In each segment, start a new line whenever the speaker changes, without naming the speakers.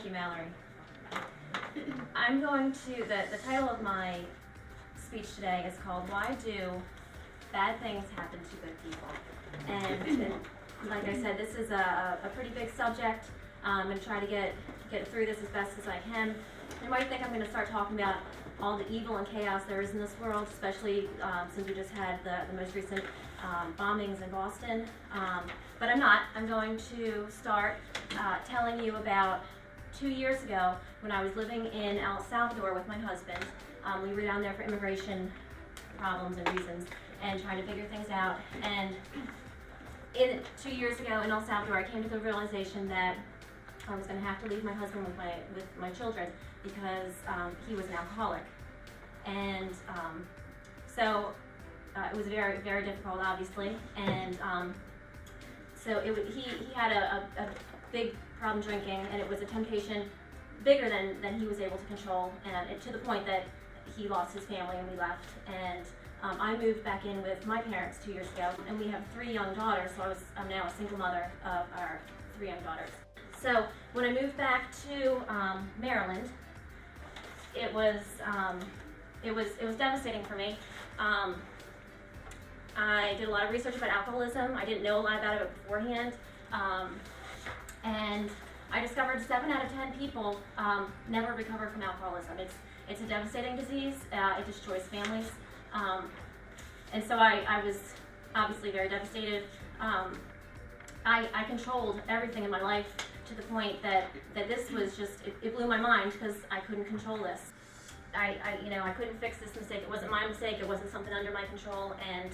Thank you, Mallory. I'm going to, the title of my speech today is called Why Do Bad Things Happen to Good People? And like I said, this is a pretty big subject. I'm going to try to get through this as best as I can. You might think I'm going to start talking about all the evil and chaos there is in this world, especially since we just had the most recent bombings in Boston. But I'm not. I'm going to start telling you about 2 years ago when I was living in El Salvador with my husband. We were down there for immigration problems and reasons and trying to figure things out. And 2 years ago in El Salvador, I came to the realization that I was going to have to leave my husband with my children because he was an alcoholic. And so it was very, very difficult, obviously. And so he had a big problem drinking, and it was a temptation bigger than he was able to control, and to the point that he lost his family and we left. And I moved back in with my parents 2 years ago, and we have 3 young daughters, so I'm now a single mother of our 3 young daughters. So when I moved back to Maryland, it was devastating for me. I did a lot of research about alcoholism. I didn't know a lot about it beforehand, and I discovered 7 out of 10 people never recover from alcoholism. It's a devastating disease. It destroys families, and so I was obviously very devastated. I controlled everything in my life to the point that this was just, it blew my mind because I couldn't control this. I couldn't fix this mistake. It wasn't my mistake. It wasn't something under my control, and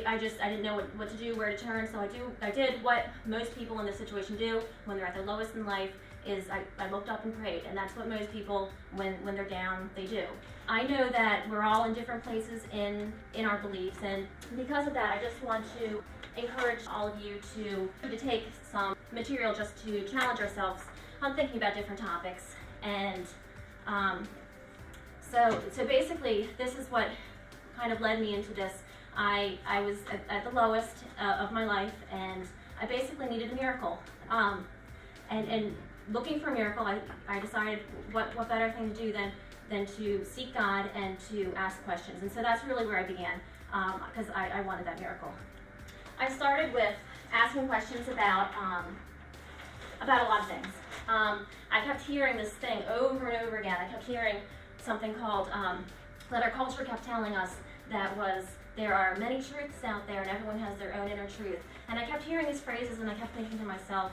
I didn't know what to do, where to turn. So I did what most people in this situation do when they're at their lowest in life. Is I looked up and prayed, and that's what most people, when they're down, they do. I know that we're all in different places in our beliefs, and because of that, I just want to encourage all of you to take some material just to challenge ourselves on thinking about different topics. And so basically, this is what kind of led me into this. I was at the lowest of my life, and I basically needed a miracle. And looking for a miracle, I decided what better thing to do than to seek God and to ask questions. And so that's really where I began, because I wanted that miracle. I started with asking questions about a lot of things. I kept hearing this thing over and over again. I kept hearing something called, that our culture kept telling us that was, there are many truths out there and everyone has their own inner truth. And I kept hearing these phrases, and I kept thinking to myself,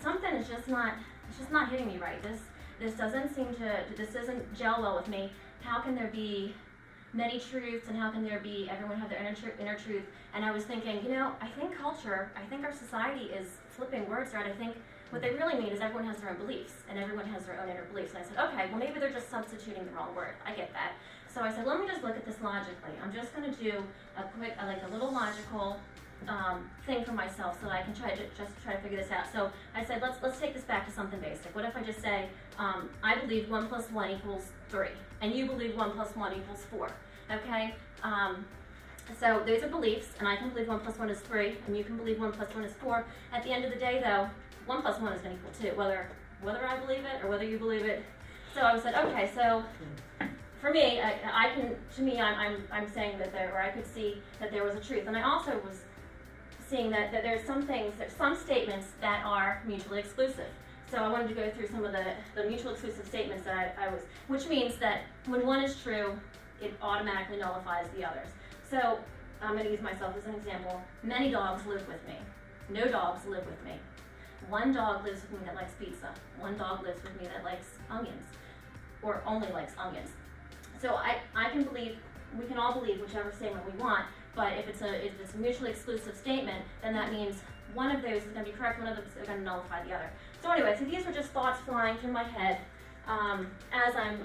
something is just not hitting me right. This doesn't gel well with me. How can there be many truths, and how can there be everyone have their inner truth? And I was thinking, I think our society is flipping words right. I think what they really mean is everyone has their own beliefs, and everyone has their own inner beliefs. And I said, okay, well maybe they're just substituting the wrong word. I get that. So I said, let me just look at this logically. I'm just going to do a little logical thing for myself, so that I can try to figure this out. So I said, let's take this back to something basic. What if I just say, I believe 1 + 1 equals 3, and you believe 1 + 1 equals 4. Okay? So those are beliefs, and I can believe 1 + 1 is 3, and you can believe 1 + 1 is 4. At the end of the day, though, 1 + 1 is going to equal 2, whether I believe it or whether you believe it. So I said, okay, so for me, I'm saying that I could see that there was a truth, and I also was seeing that there's some statements that are mutually exclusive. So I wanted to go through some of the mutually exclusive statements that I was, which means that when one is true, it automatically nullifies the others. So I'm going to use myself as an example. Many dogs live with me. No dogs live with me. 1 dog lives with me that likes pizza. 1 dog lives with me that likes onions, or only likes onions. So I can believe, we can all believe whichever statement we want, but if it's a mutually exclusive statement, then that means one of those is going to be correct, one of them is going to nullify the other. So anyway, so these were just thoughts flying through my head as I'm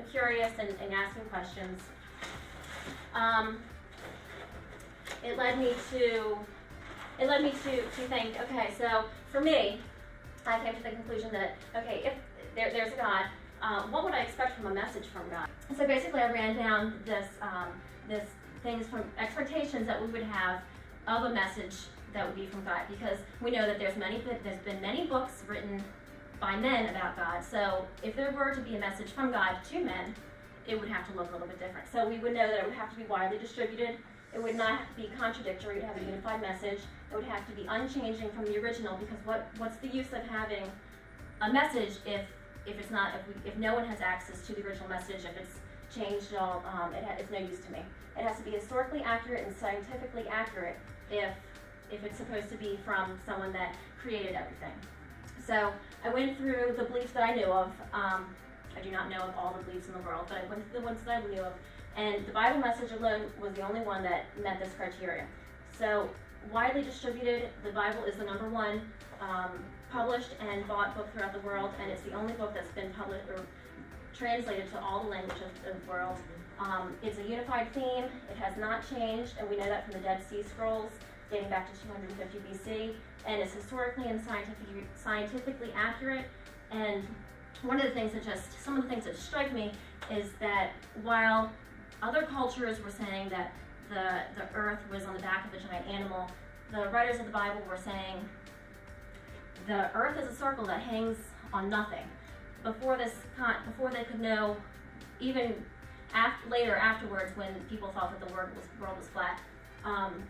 curious and asking questions. It led me to think, okay, so for me, I came to the conclusion that, okay, if there's a God, what would I expect from a message from God? So basically I ran down this things from expectations that we would have of a message that would be from God, because we know that there's been many books written by men about God. So if there were to be a message from God to men, it would have to look a little bit different. So we would know that it would have to be widely distributed. It would not be contradictory. It would have a unified message. It would have to be unchanging from the original, because what's the use of having a message if no one has access to the original message, if it's changed at all, it's no use to me. It has to be historically accurate and scientifically accurate if it's supposed to be from someone that created everything. So I went through the beliefs that I knew of. I do not know of all the beliefs in the world, but I went through the ones that I knew of. And the Bible message alone was the only one that met this criteria. So widely distributed, the Bible is the number one published and bought book throughout the world, and it's the only book that's been published or translated to all the languages of the world. It's a unified theme. It has not changed, and we know that from the Dead Sea Scrolls dating back to 250 BC, and it's historically and scientifically accurate. And one of the things some of the things that strike me is that while other cultures were saying that the earth was on the back of a giant animal, the writers of the Bible were saying the earth is a circle that hangs on nothing. Before they could know, even afterwards, when people thought that the world was flat,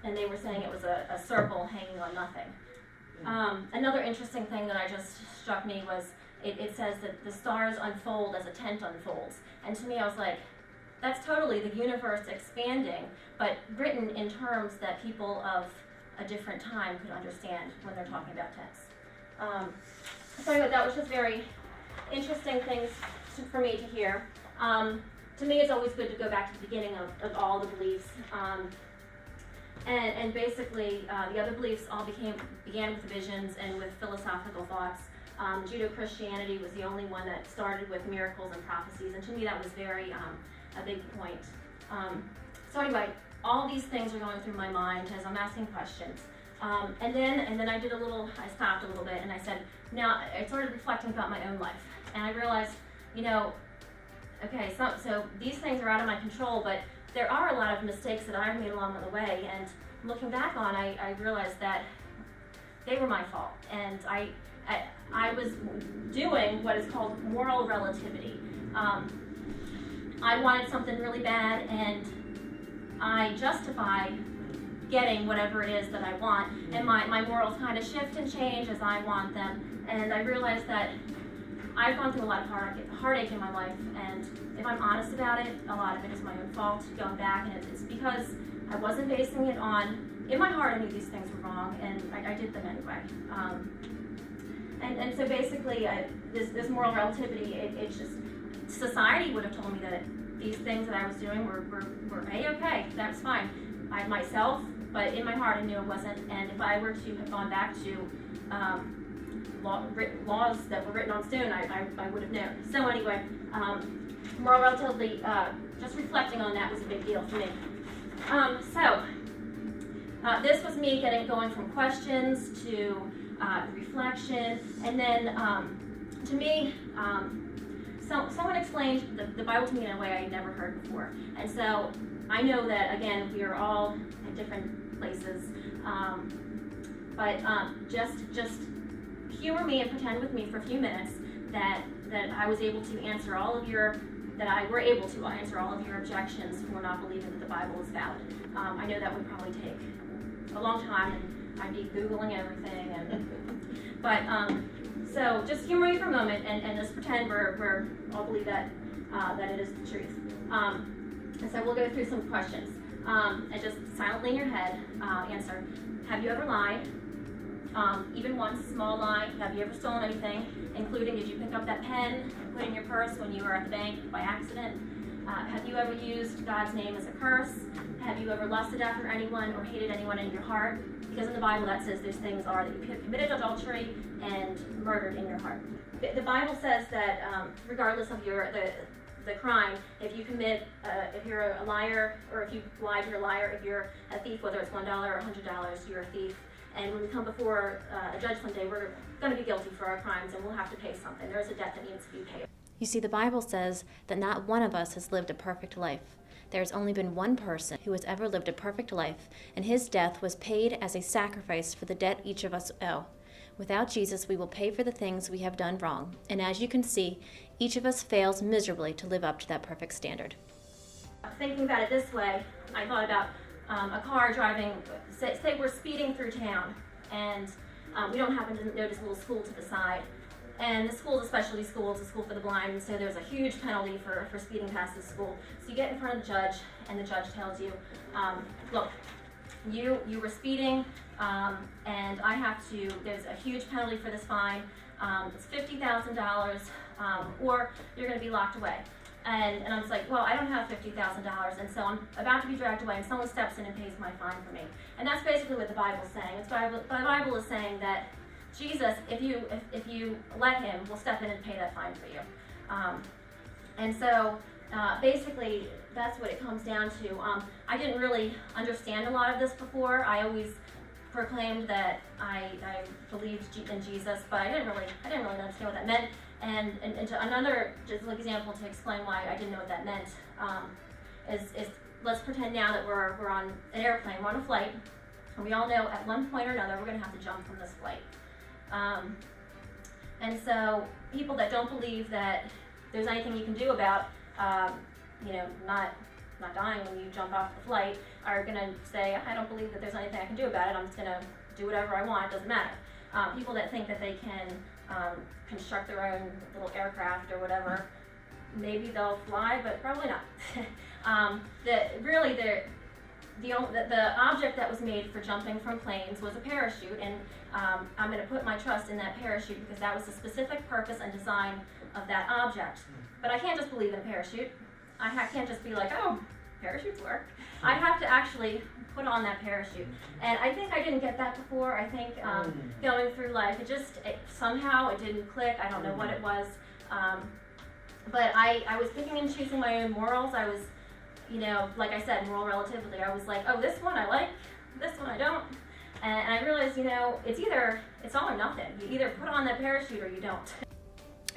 and they were saying it was a circle hanging on nothing. Another interesting thing that just struck me was it says that the stars unfold as a tent unfolds. And to me, I was like, that's totally the universe expanding, but written in terms that people of a different time could understand when they're talking about tents. So anyway, that was just very interesting things for me to hear. To me, it's always good to go back to the beginning of all the beliefs. And basically, the other beliefs all began with visions and with philosophical thoughts. Judeo-Christianity was the only one that started with miracles and prophecies, and to me that was very a big point. So anyway, all these things are going through my mind as I'm asking questions. And then I stopped a little bit, and I said, now I started reflecting about my own life, and I realized, okay, so these things are out of my control, but there are a lot of mistakes that I've made along the way, and looking back on, I realized that they were my fault, and I was doing what is called moral relativity. I wanted something really bad, and I justify getting whatever it is that I want, and my morals kind of shift and change as I want them, and I realized that I've gone through a lot of heartache in my life, and if I'm honest about it, a lot of it is my own fault going back, and it's because I wasn't basing it on, in my heart I knew these things were wrong, and I did them anyway. And so basically, this moral relativity, it's just, society would have told me that these things that I was doing were A-okay, that's fine. Myself, but in my heart I knew it wasn't, and if I were to have gone back to laws that were written on stone, I would have known. So anyway, moral relativity, just reflecting on that was a big deal for me. This was me going from questions to reflection, and then to me, someone explained the Bible to me in a way I had never heard before. And so I know that, again, we are all at different places, but just humor me and pretend with me for a few minutes that I was able to answer all of your objections for not believing that the Bible is valid. I know that would probably take a long time, and I'd be Googling everything, but so just humor me for a moment and just pretend we're all believe that it is the truth. And so we'll go through some questions, and just silently in your head answer. Have you ever lied? Even one small lie? Have you ever stolen anything, including did you pick up that pen and put it in your purse when you were at the bank by accident? Have you ever used God's name as a curse? Have you ever lusted after anyone or hated anyone in your heart? Because in the Bible that says those things are that you committed adultery and murdered in your heart. The Bible says that regardless of the crime, if you're a liar, or if you lied, you're a liar. If you're a thief, whether it's $1 or $100, you're a thief. And when we come before a judge someday, we're going to be guilty for our crimes, and we'll have to pay something. There's a debt that needs to be paid.
You see, the Bible says that not one of us has lived a perfect life. There has only been one person who has ever lived a perfect life, and his death was paid as a sacrifice for the debt each of us owe. Without Jesus, we will pay for the things we have done wrong. And as you can see, each of us fails miserably to live up to that perfect standard.
Thinking about it this way, I thought about a car driving, say we're speeding through town, and we don't happen to notice a little school to the side. And the school is a specialty school, it's a school for the blind, and so there's a huge penalty for speeding past this school. So you get in front of the judge, and the judge tells you, look, you were speeding, and I have to, there's a huge penalty for this fine. It's $50,000, or you're going to be locked away. And I was like, well, I don't have $50,000, and so I'm about to be dragged away, and someone steps in and pays my fine for me. And that's basically what the Bible's saying. The Bible is saying that Jesus, if you let him, will step in and pay that fine for you. And so basically, that's what it comes down to. I didn't really understand a lot of this before. I always proclaimed that I believed in Jesus, but I didn't really understand what that meant. And another just an example to explain why I didn't know what that meant is let's pretend now that we're on an airplane, we're on a flight, and we all know at one point or another we're going to have to jump from this flight. And so people that don't believe that there's anything you can do about not dying when you jump off the flight are going to say, I don't believe that there's anything I can do about it, I'm just going to do whatever I want, it doesn't matter. People that think that they can construct their own little aircraft or whatever, maybe they'll fly, but probably not. The object that was made for jumping from planes was a parachute, and I'm going to put my trust in that parachute because that was the specific purpose and design of that object. But I can't just believe in a parachute. I can't just be like, oh, parachutes work. I have to actually put on that parachute. And I think I didn't get that before. I think going through life, somehow it didn't click. I don't know what it was. But I was picking and choosing my own morals. I was, like I said, moral relativity. I was like, oh, this one I like, this one I don't. And I realized, it's all or nothing. You either put on that parachute or you don't.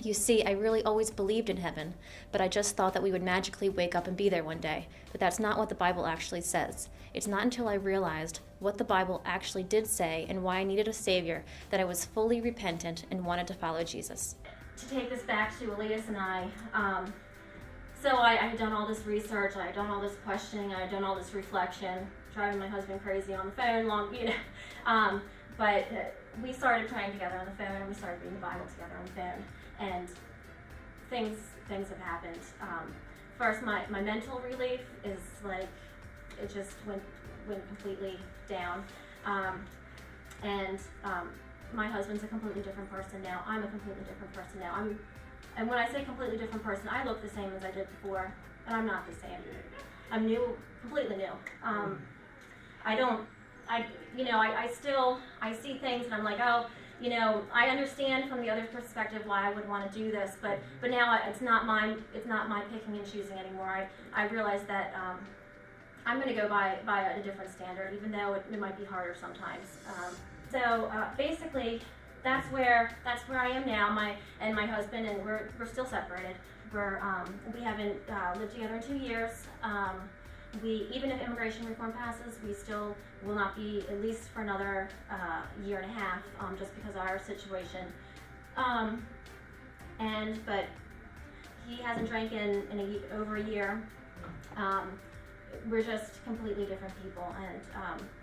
You see, I really always believed in heaven, but I just thought that we would magically wake up and be there one day. But that's not what the Bible actually says. It's not until I realized what the Bible actually did say and why I needed a Savior that I was fully repentant and wanted to follow Jesus.
To take this back to Elias and I, so I had done all this research, I had done all this questioning, I had done all this reflection, driving my husband crazy on the phone, but we started praying together on the phone, and we started reading the Bible together on the phone, and things have happened. First, my mental relief is like, it just went completely down, and my husband's a completely different person now. I'm a completely different person now. And when I say completely different person, I look the same as I did before, and I'm not the same. I'm new, completely new. I see things and I'm like, oh, I understand from the other perspective why I would want to do this, but now it's not my picking and choosing anymore. I realize that I'm going to go by a different standard, even though it might be harder sometimes. Basically, that's where I am now. My husband, and we're still separated. We haven't lived together in 2 years. Even if immigration reform passes, we still will not be, at least for another year and a half, just because of our situation. But he hasn't drank in over a year. We're just completely different people,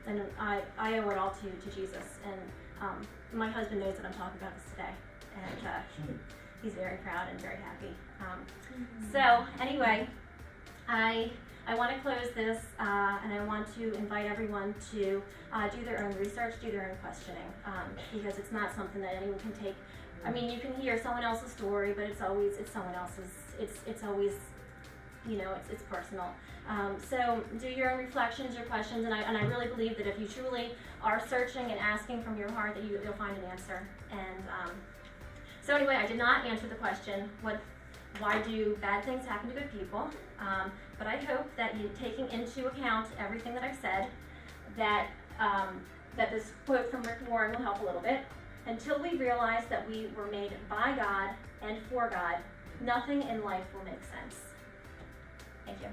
and I owe it all to Jesus. And my husband knows that I'm talking about this today, and he's very proud and very happy. So anyway, I want to close this, and I want to invite everyone to do their own research, do their own questioning, because it's not something that anyone can take. I mean, you can hear someone else's story, but it's someone else's. It's always, it's personal. So do your own reflections, your questions, and I really believe that if you truly are searching and asking from your heart, that you'll find an answer. And so anyway, I did not answer the question, why do bad things happen to good people? But I hope that you, taking into account everything that I've said, that this quote from Rick Warren will help a little bit. Until we realize that we were made by God and for God, nothing in life will make sense. Thank you.